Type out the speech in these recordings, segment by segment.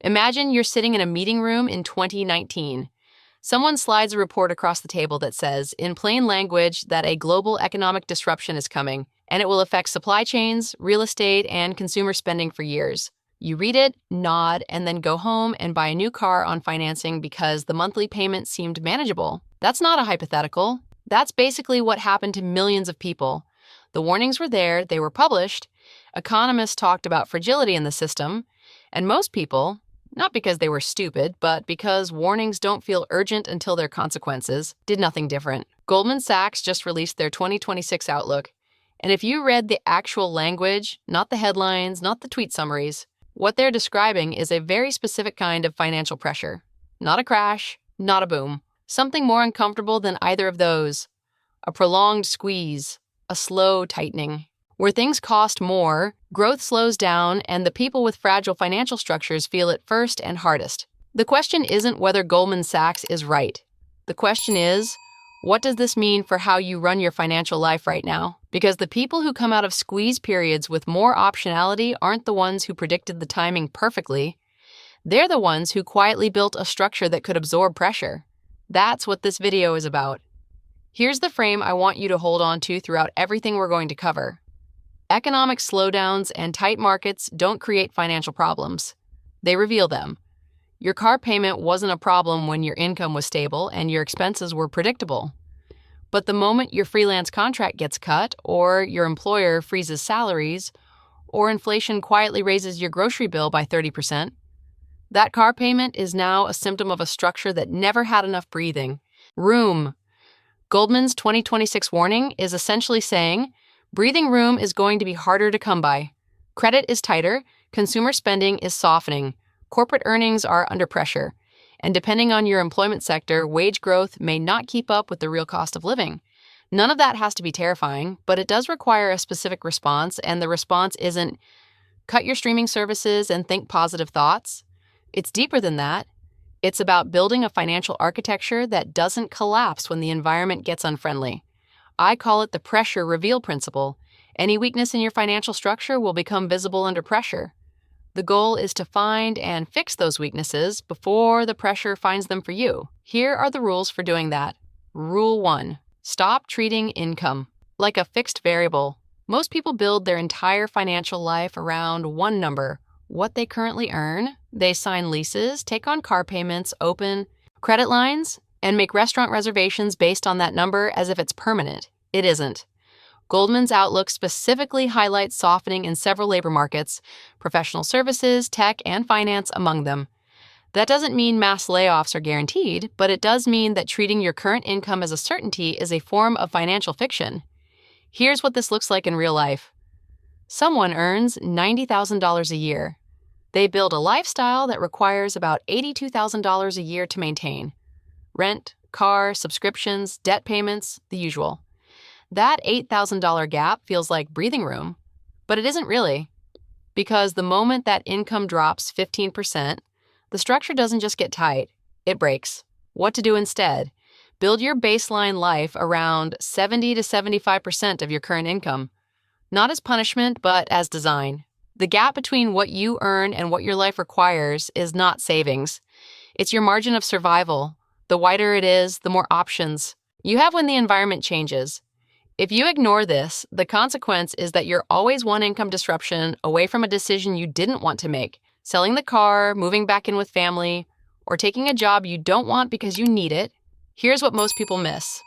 Imagine you're sitting in a meeting room in 2019. Someone slides a report across the table that says, in plain language, that a global economic disruption is coming, and it will affect supply chains, real estate, and consumer spending for years. You read it, nod, and then go home and buy a new car on financing because the monthly payment seemed manageable. That's not a hypothetical. That's basically what happened to millions of people. The warnings were there, they were published, economists talked about fragility in the system, and most people, not because they were stupid, but because warnings don't feel urgent until their consequences, did nothing different. Goldman Sachs just released their 2026 outlook, and if you read the actual language, not the headlines, not the tweet summaries, what they're describing is a very specific kind of financial pressure. Not a crash, not a boom. Something more uncomfortable than either of those. A prolonged squeeze, a slow tightening. Where things cost more, growth slows down, and the people with fragile financial structures feel it first and hardest. The question isn't whether Goldman Sachs is right. The question is, what does this mean for how you run your financial life right now? Because the people who come out of squeeze periods with more optionality aren't the ones who predicted the timing perfectly. They're the ones who quietly built a structure that could absorb pressure. That's what this video is about. Here's the frame I want you to hold on to throughout everything we're going to cover. Economic slowdowns and tight markets don't create financial problems. They reveal them. Your car payment wasn't a problem when your income was stable and your expenses were predictable. But the moment your freelance contract gets cut, or your employer freezes salaries, or inflation quietly raises your grocery bill by 30%, that car payment is now a symptom of a structure that never had enough breathing room. Goldman's 2026 warning is essentially saying, breathing room is going to be harder to come by. Credit is tighter, consumer spending is softening, corporate earnings are under pressure, and depending on your employment sector, wage growth may not keep up with the real cost of living. None of that has to be terrifying, but it does require a specific response, and the response isn't cut your streaming services and think positive thoughts. It's deeper than that. It's about building a financial architecture that doesn't collapse when the environment gets unfriendly. I call it the pressure reveal principle. Any weakness in your financial structure will become visible under pressure. The goal is to find and fix those weaknesses before the pressure finds them for you. Here are the rules for doing that. Rule 1. Stop treating income like a fixed variable. Most people build their entire financial life around one number, what they currently earn. They sign leases, take on car payments, open credit lines, and make restaurant reservations based on that number as if it's permanent. It isn't. Goldman's outlook specifically highlights softening in several labor markets, professional services, tech, and finance among them. That doesn't mean mass layoffs are guaranteed, but it does mean that treating your current income as a certainty is a form of financial fiction. Here's what this looks like in real life. Someone earns $90,000 a year. They build a lifestyle that requires about $82,000 a year to maintain. Rent, car, subscriptions, debt payments, the usual. That $8,000 gap feels like breathing room, but it isn't really. Because the moment that income drops 15%, the structure doesn't just get tight, it breaks. What to do instead? Build your baseline life around 70 to 75% of your current income. Not as punishment, but as design. The gap between what you earn and what your life requires is not savings. It's your margin of survival. The wider it is, the more options you have when the environment changes. If you ignore this, the consequence is that you're always one income disruption away from a decision you didn't want to make. Selling the car, moving back in with family, or taking a job you don't want because you need it. Here's what most people miss.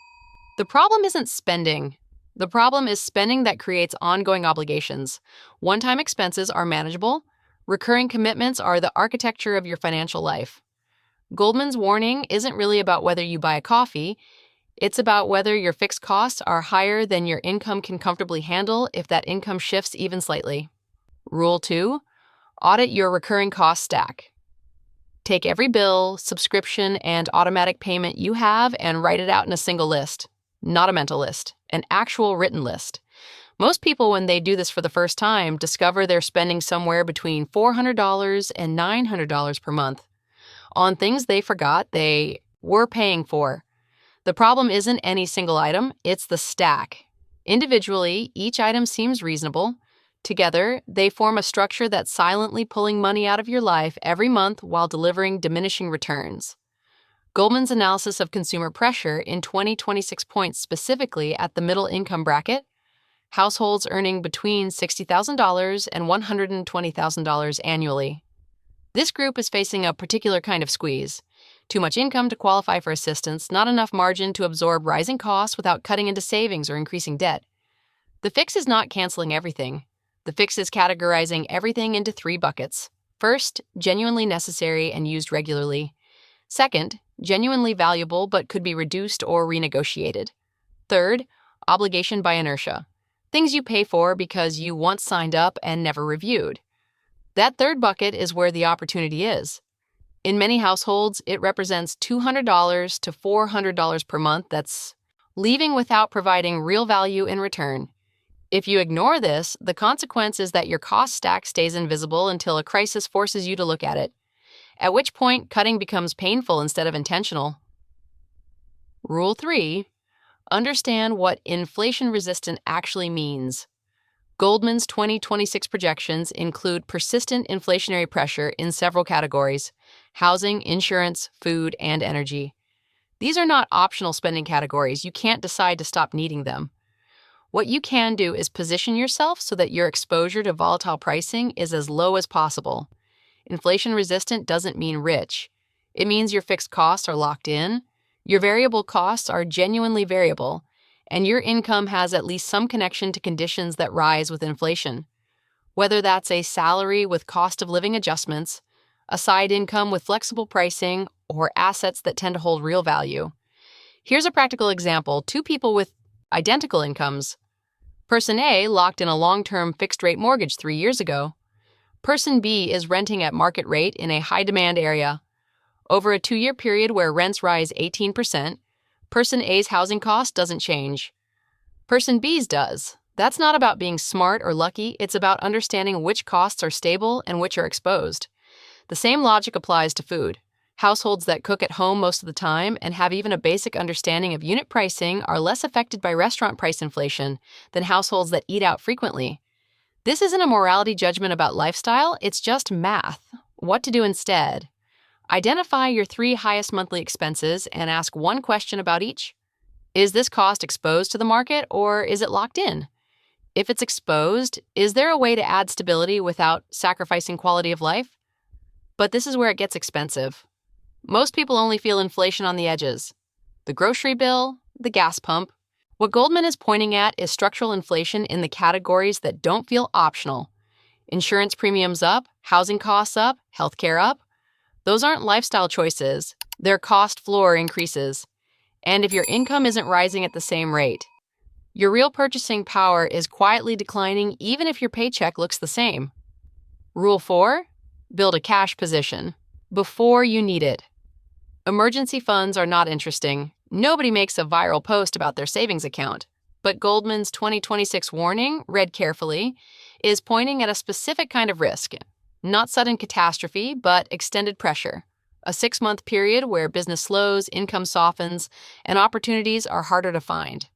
The problem isn't spending. The problem is spending that creates ongoing obligations. One-time expenses are manageable. Recurring commitments are the architecture of your financial life. Goldman's warning isn't really about whether you buy a coffee. It's about whether your fixed costs are higher than your income can comfortably handle if that income shifts even slightly. Rule 2. Audit your recurring cost stack. Take every bill, subscription, and automatic payment you have and write it out in a single list. Not a mental list, an actual written list. Most people, when they do this for the first time, discover they're spending somewhere between $400 and $900 per month on things they forgot they were paying for. The problem isn't any single item, it's the stack. Individually, each item seems reasonable. Together, they form a structure that's silently pulling money out of your life every month while delivering diminishing returns. Goldman's analysis of consumer pressure in 2026 points specifically at the middle income bracket, households earning between $60,000 and $120,000 annually. This group is facing a particular kind of squeeze. Too much income to qualify for assistance, not enough margin to absorb rising costs without cutting into savings or increasing debt. The fix is not canceling everything. The fix is categorizing everything into 3 buckets. First, genuinely necessary and used regularly. Second, genuinely valuable but could be reduced or renegotiated. Third, obligation by inertia. Things you pay for because you once signed up and never reviewed. That third bucket is where the opportunity is. In many households, it represents $200 to $400 per month that's leaving without providing real value in return. If you ignore this, the consequence is that your cost stack stays invisible until a crisis forces you to look at it, at which point cutting becomes painful instead of intentional. Rule 3. Understand what inflation-resistant actually means. Goldman's 2026 projections include persistent inflationary pressure in several categories: housing, insurance, food, and energy. These are not optional spending categories. You can't decide to stop needing them. What you can do is position yourself so that your exposure to volatile pricing is as low as possible. Inflation-resistant doesn't mean rich. It means your fixed costs are locked in, your variable costs are genuinely variable, and your income has at least some connection to conditions that rise with inflation. Whether that's a salary with cost of living adjustments, a side income with flexible pricing, or assets that tend to hold real value. Here's a practical example: 2 people with identical incomes. Person A locked in a long-term fixed-rate mortgage 3 years ago. Person B is renting at market rate in a high-demand area. Over a 2-year period where rents rise 18%, Person A's housing cost doesn't change. Person B's does. That's not about being smart or lucky, it's about understanding which costs are stable and which are exposed. The same logic applies to food. Households that cook at home most of the time and have even a basic understanding of unit pricing are less affected by restaurant price inflation than households that eat out frequently. This isn't a morality judgment about lifestyle, it's just math. What to do instead? Identify your 3 highest monthly expenses and ask one question about each. Is this cost exposed to the market or is it locked in? If it's exposed, is there a way to add stability without sacrificing quality of life? But this is where it gets expensive. Most people only feel inflation on the edges: the grocery bill, the gas pump. What Goldman is pointing at is structural inflation in the categories that don't feel optional. Insurance premiums up, housing costs up, healthcare up. Those aren't lifestyle choices, they're cost floor increases. And if your income isn't rising at the same rate, your real purchasing power is quietly declining even if your paycheck looks the same. Rule 4, build a cash position before you need it. Emergency funds are not interesting. Nobody makes a viral post about their savings account. But Goldman's 2026 warning, read carefully, is pointing at a specific kind of risk. Not sudden catastrophe, but extended pressure. A 6-month period where business slows, income softens, and opportunities are harder to find.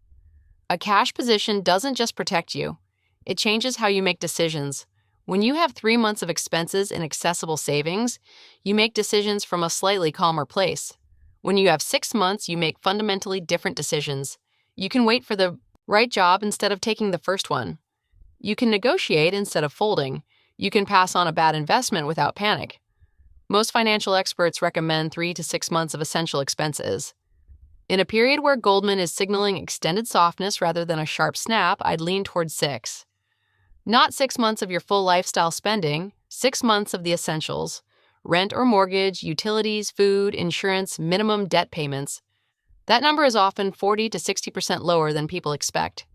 A cash position doesn't just protect you. It changes how you make decisions. When you have 3 months of expenses in accessible savings, you make decisions from a slightly calmer place. When you have 6 months, you make fundamentally different decisions. You can wait for the right job instead of taking the first one. You can negotiate instead of folding. You can pass on a bad investment without panic. Most financial experts recommend 3 to 6 months of essential expenses. In a period where Goldman is signaling extended softness rather than a sharp snap, I'd lean towards 6. Not 6 months of your full lifestyle spending, 6 months of the essentials: rent or mortgage, utilities, food, insurance, minimum debt payments. That number is often 40 to 60% lower than people expect.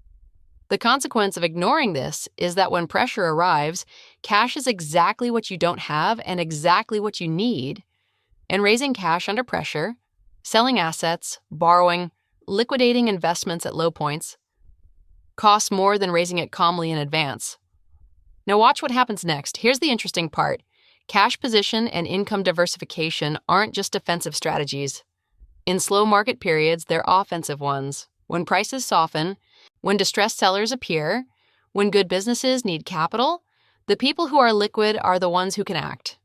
The consequence of ignoring this is that when pressure arrives, cash is exactly what you don't have and exactly what you need. And raising cash under pressure, selling assets, borrowing, liquidating investments at low points, costs more than raising it calmly in advance. Now watch what happens next. Here's the interesting part. Cash position and income diversification aren't just defensive strategies. In slow market periods, they're offensive ones. When prices soften, when distressed sellers appear, When good businesses need capital, the people who are liquid are the ones who can act.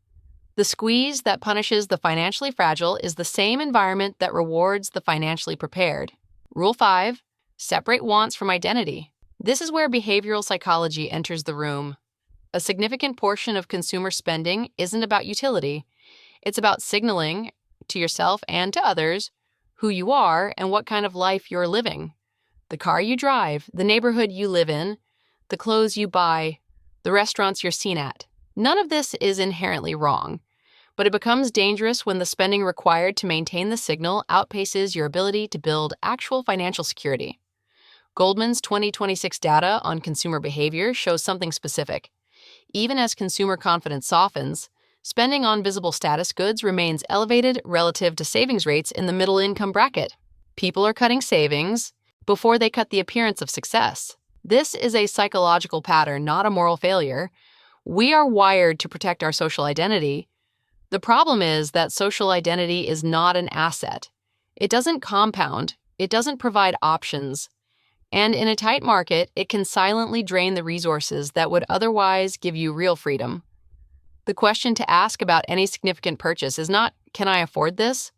The squeeze that punishes the financially fragile is the same environment that rewards the financially prepared. Rule 5. Separate wants from identity. This is where behavioral psychology enters the room. A significant portion of consumer spending isn't about utility. It's about signaling to yourself and to others who you are and what kind of life you're living. The car you drive, the neighborhood you live in, the clothes you buy, the restaurants you're seen at. None of this is inherently wrong, but it becomes dangerous when the spending required to maintain the signal outpaces your ability to build actual financial security. Goldman's 2026 data on consumer behavior shows something specific. Even as consumer confidence softens, spending on visible status goods remains elevated relative to savings rates in the middle income bracket. People are cutting savings before they cut the appearance of success. This is a psychological pattern, not a moral failure. We are wired to protect our social identity. The problem is that social identity is not an asset. It doesn't compound. It doesn't provide options. And in a tight market, it can silently drain the resources that would otherwise give you real freedom. The question to ask about any significant purchase is not, can I afford this?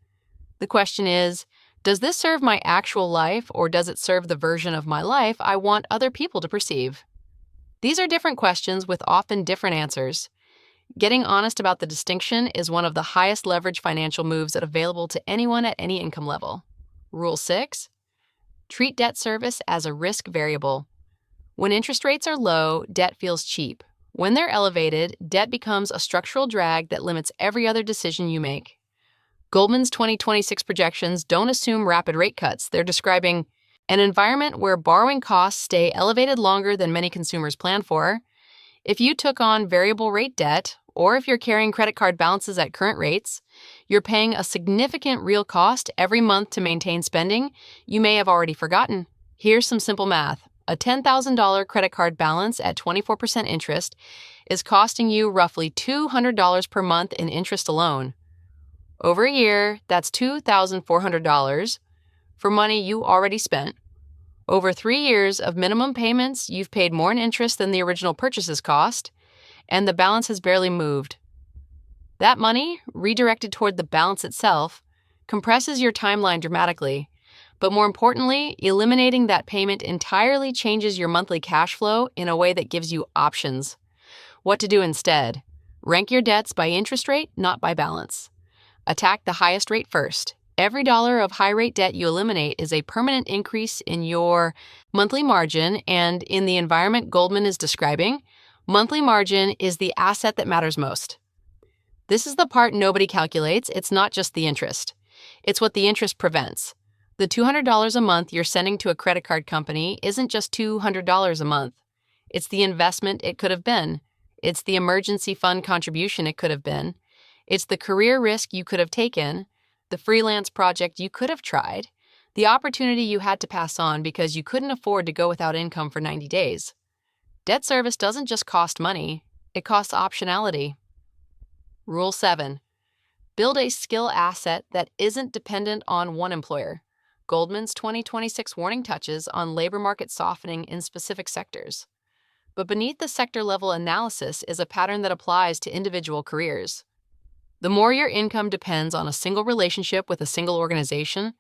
The question is, does this serve my actual life, or does it serve the version of my life I want other people to perceive? These are different questions with often different answers. Getting honest about the distinction is one of the highest leverage financial moves available to anyone at any income level. Rule 6. Treat debt service as a risk variable. When interest rates are low, debt feels cheap. When they're elevated, debt becomes a structural drag that limits every other decision you make. Goldman's 2026 projections don't assume rapid rate cuts. They're describing an environment where borrowing costs stay elevated longer than many consumers plan for. If you took on variable rate debt, or if you're carrying credit card balances at current rates, you're paying a significant real cost every month to maintain spending you may have already forgotten. Here's some simple math. A $10,000 credit card balance at 24% interest is costing you roughly $200 per month in interest alone. Over a year, that's $2,400 for money you already spent. Over 3 years of minimum payments, you've paid more in interest than the original purchase's cost, and the balance has barely moved. That money, redirected toward the balance itself, compresses your timeline dramatically, but more importantly, eliminating that payment entirely changes your monthly cash flow in a way that gives you options. What to do instead? Rank your debts by interest rate, not by balance. Attack the highest rate first. Every dollar of high-rate debt you eliminate is a permanent increase in your monthly margin, and in the environment Goldman is describing, monthly margin is the asset that matters most. This is the part nobody calculates. It's not just the interest. It's what the interest prevents. The $200 a month you're sending to a credit card company isn't just $200 a month. It's the investment it could have been. It's the emergency fund contribution it could have been. It's the career risk you could have taken, the freelance project you could have tried, the opportunity you had to pass on because you couldn't afford to go without income for 90 days. Debt service doesn't just cost money, it costs optionality. Rule 7. Build a skill asset that isn't dependent on one employer. Goldman's 2026 warning touches on labor market softening in specific sectors. But beneath the sector-level analysis is a pattern that applies to individual careers. The more your income depends on a single relationship with a single organization,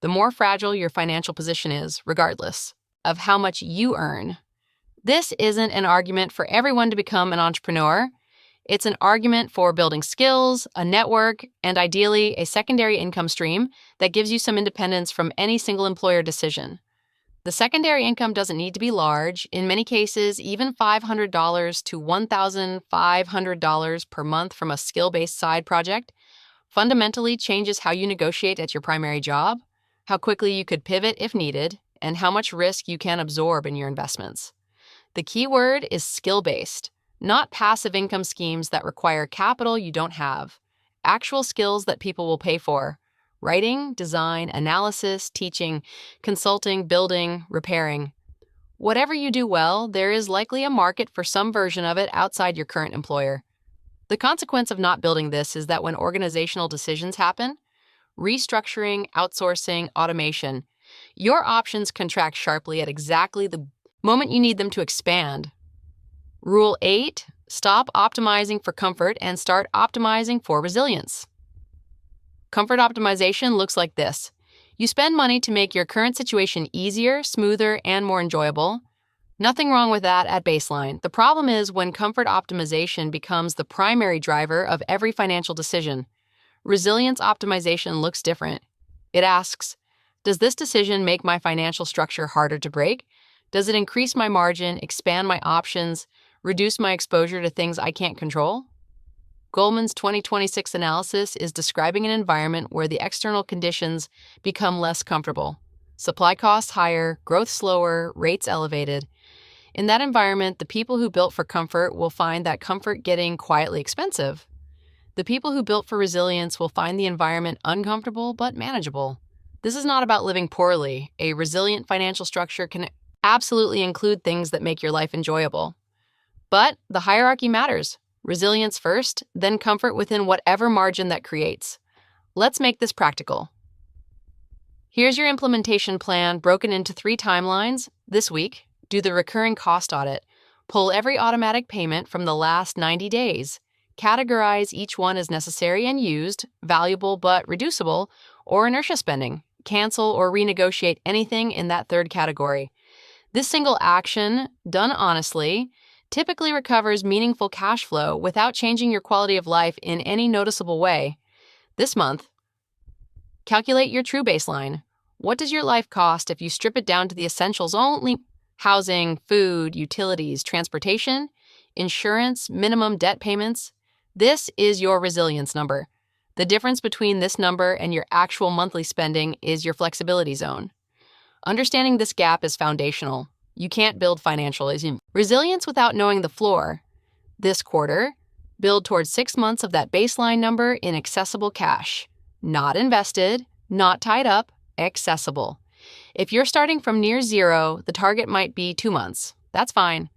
the more fragile your financial position is, regardless of how much you earn. This isn't an argument for everyone to become an entrepreneur. It's an argument for building skills, a network, and ideally a secondary income stream that gives you some independence from any single employer decision. The secondary income doesn't need to be large. In many cases, even $500 to $1,500 per month from a skill-based side project fundamentally changes how you negotiate at your primary job, how quickly you could pivot if needed, and how much risk you can absorb in your investments. The key word is skill-based, not passive income schemes that require capital you don't have, actual skills that people will pay for. Writing, design, analysis, teaching, consulting, building, repairing. Whatever you do well, there is likely a market for some version of it outside your current employer. The consequence of not building this is that when organizational decisions happen, restructuring, outsourcing, automation, your options contract sharply at exactly the Moment you need them to expand. Rule 8, stop optimizing for comfort and start optimizing for resilience. Comfort optimization looks like this. You spend money to make your current situation easier, smoother, and more enjoyable. Nothing wrong with that at baseline. The problem is when comfort optimization becomes the primary driver of every financial decision. Resilience optimization looks different. It asks, does this decision make my financial structure harder to break? Does it increase my margin, expand my options, reduce my exposure to things I can't control? Goldman's 2026 analysis is describing an environment where the external conditions become less comfortable. Supply costs higher, growth slower, rates elevated. In that environment, the people who built for comfort will find that comfort getting quietly expensive. The people who built for resilience will find the environment uncomfortable but manageable. This is not about living poorly. A resilient financial structure can absolutely include things that make your life enjoyable. But the hierarchy matters. Resilience first, then comfort within whatever margin that creates. Let's make this practical. Here's your implementation plan broken into 3 timelines. This week, do the recurring cost audit. Pull every automatic payment from the last 90 days. Categorize each one as necessary and used, valuable but reducible, or inertia spending. Cancel or renegotiate anything in that third category. This single action, done honestly, typically recovers meaningful cash flow without changing your quality of life in any noticeable way. This month, calculate your true baseline. What does your life cost if you strip it down to the essentials only? Housing, food, utilities, transportation, insurance, minimum debt payments. This is your resilience number. The difference between this number and your actual monthly spending is your flexibility zone. Understanding this gap is foundational. You can't build financial resilience without knowing the floor. This quarter, build towards 6 months of that baseline number in accessible cash. Not invested, not tied up, accessible. If you're starting from near zero, the target might be 2 months. That's fine.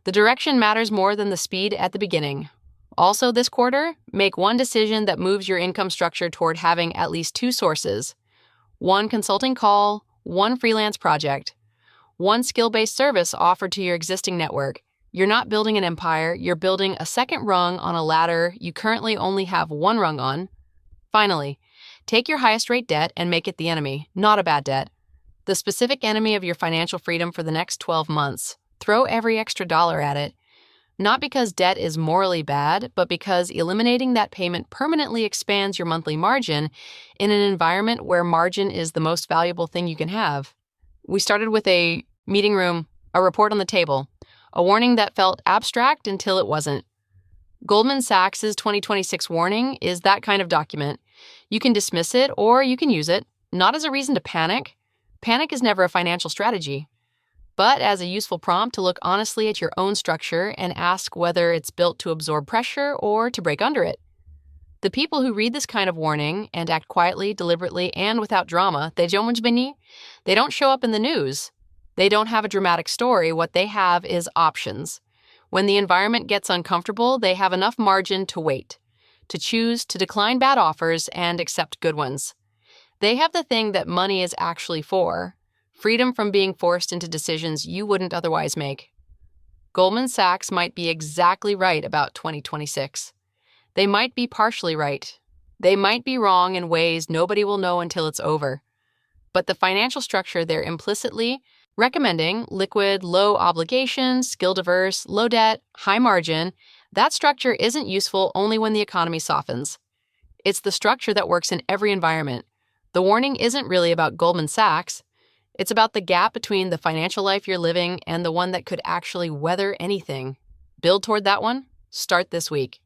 The direction matters more than the speed at the beginning. Also this quarter, make one decision that moves your income structure toward having at least 2 sources. 1 consulting call, 1 freelance project. 1 skill-based service offered to your existing network. You're not building an empire, you're building a second rung on a ladder you currently only have 1 rung on. Finally, take your highest rate debt and make it the enemy, not a bad debt. The specific enemy of your financial freedom for the next 12 months. Throw every extra dollar at it. Not because debt is morally bad, but because eliminating that payment permanently expands your monthly margin in an environment where margin is the most valuable thing you can have. We started with a meeting room, a report on the table, a warning that felt abstract until it wasn't. Goldman Sachs' 2026 warning is that kind of document. You can dismiss it or you can use it, not as a reason to panic. Panic is never a financial strategy, but as a useful prompt to look honestly at your own structure and ask whether it's built to absorb pressure or to break under it. The people who read this kind of warning and act quietly, deliberately, and without drama, they don't show up in the news. They don't have a dramatic story. What they have is options. When the environment gets uncomfortable, they have enough margin to wait, to choose to decline bad offers and accept good ones. They have the thing that money is actually for, freedom from being forced into decisions you wouldn't otherwise make. Goldman Sachs might be exactly right about 2026. They might be partially right. They might be wrong in ways nobody will know until it's over. But the financial structure they're implicitly recommending, liquid, low obligation, skill diverse, low debt, high margin, that structure isn't useful only when the economy softens. It's the structure that works in every environment. The warning isn't really about Goldman Sachs. It's about the gap between the financial life you're living and the one that could actually weather anything. Build toward that one. Start this week.